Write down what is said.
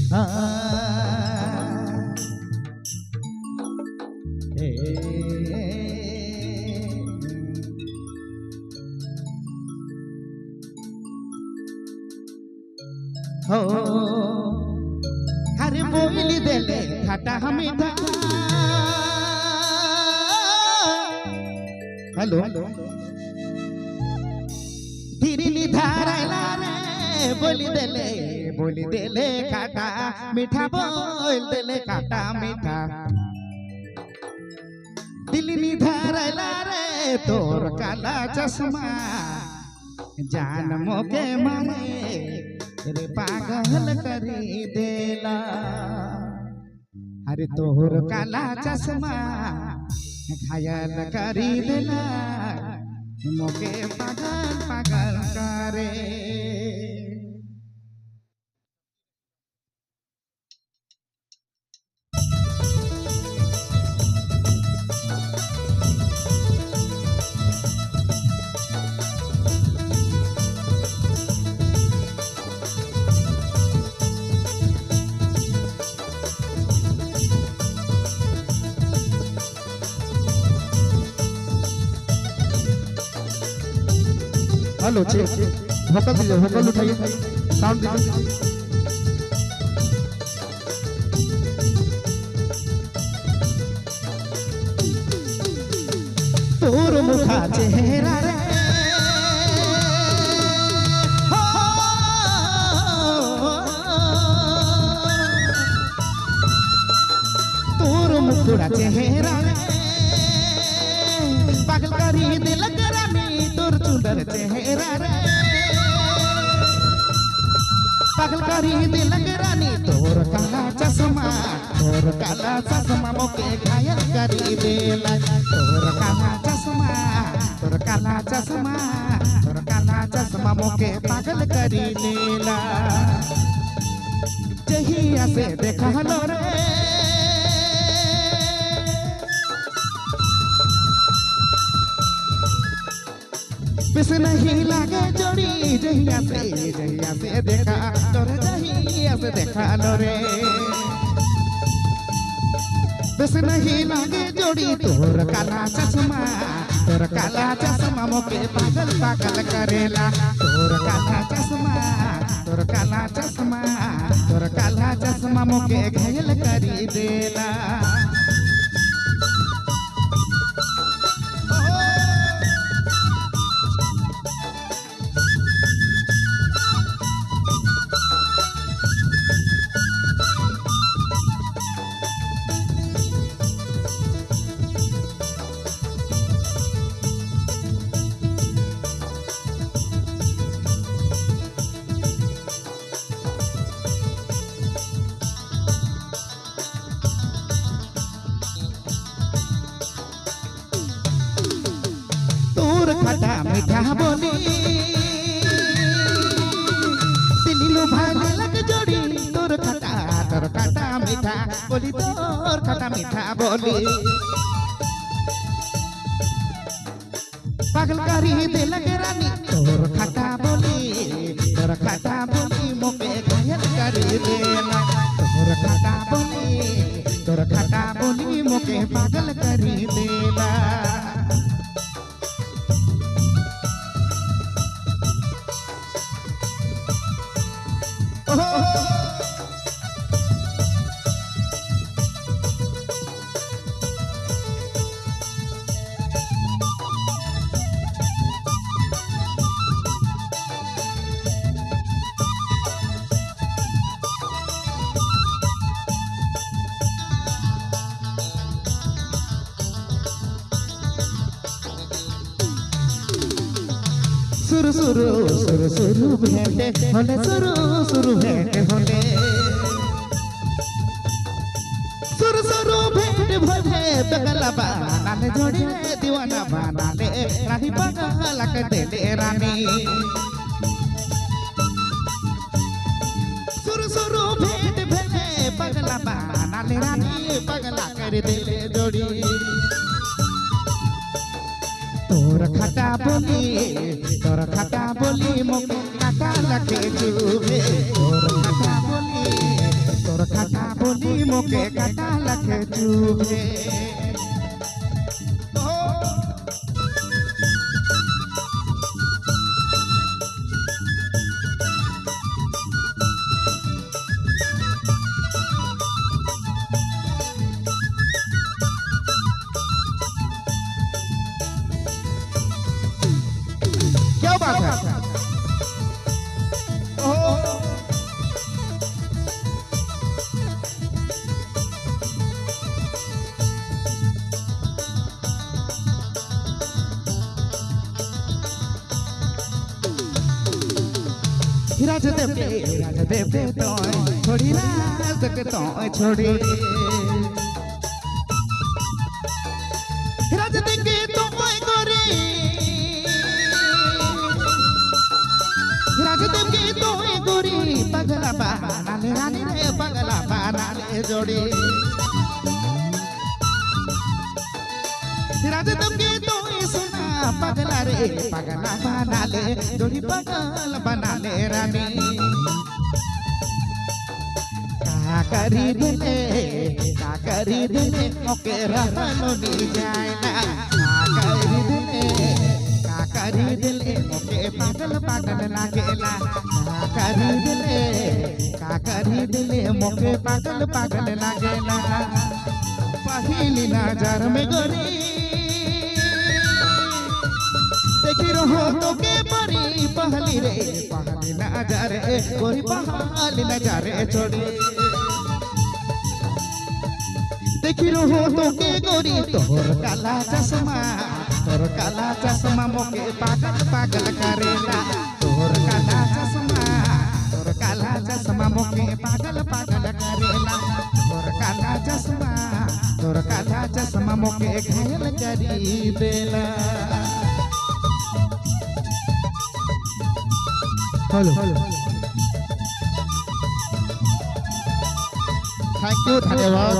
हो हरे बोली देले खटा मीठा। हेलो धीरे निधारला रे बोली देले खटा मीठा बोल देले खटा मीठा। दिल निधारला रे तोर काला चश्मा जान मोके मारे रे पागल करी देला। अरे तोर काला चश्मा घायल करी देला मोके पागल पागल करे। हेलो चेक वोकल दीजिए, वोकल उठाइए, साउंड दीजिए। तोर मुखा चेहरा रे तोर मुखड़ा चेहरा रे पागल करी दिल करानी। तोर सुंदर चेहरा रे पागल करी दिल करानी। तोर काला चश्मा मोके घायल करी देला। तोर काला चश्मा मोके पागल करी देला। जहिया से देखा लो रे बिस नहीं लागे जोड़ी। जहिया से देखा लो रे जहिया से देखा लो रे बिस नहीं लागे जोड़ी। तोर काला चश्मा मोके पागल पागल करेला। तोर काला चश्मा मोके घायल करी देला। तोर खटा मीठा बोली दिल भाले लग जोड़ी। तोर खटा मीठा बोली तोर खटा मीठा बोली पागल करी दिल रानी। तोर खटा बोली मोके घायल करी देला। तोर खटा बोली मोके पागल करी देला। सुरु भेंटे होले सुरु भेंटे होले सुरु भेंटे भोले पगला बनाले जोड़ी रे दीवाना बनाले रानी पगला कर देले रानी। सुरु भेंटे भोले पगला बनाले रानी पगला कर देले जोड़ी। तोर खटा बोली मोके काटा लगे चुभे। तोर खटा बोली बोली मोके काटा लखे चुभे क्या बात है राजदेव दे तो छोड़ी राज के तो छोड़ी राजदेव के तो गोरी राजदेव के तो गोरी पगला बाना ले रानी रे पगला बाना ले जोड़ी राजदेव के तो सुना पगला रे पगला बना ले जोड़ी पगल बना ले रानी का करी दिले ओके रहनो नी जाए ना का करी दिले ओके पागल पागल लागेला का करी दिले मोके पागल पागल लागेला पहली नजर में गोरी देखी रहो तो के परी पहली नजरे गोरी पहली नजरे छोड़ी देखी रहो तो के गोरी तोहर काला चश्मा मोके पागल पागल करेला तोहर काला चश्मा मोके पागल पागल करेला तोहर काला चश्मा मोके घायल करी देला हेलो थैंक यू धन्यवाद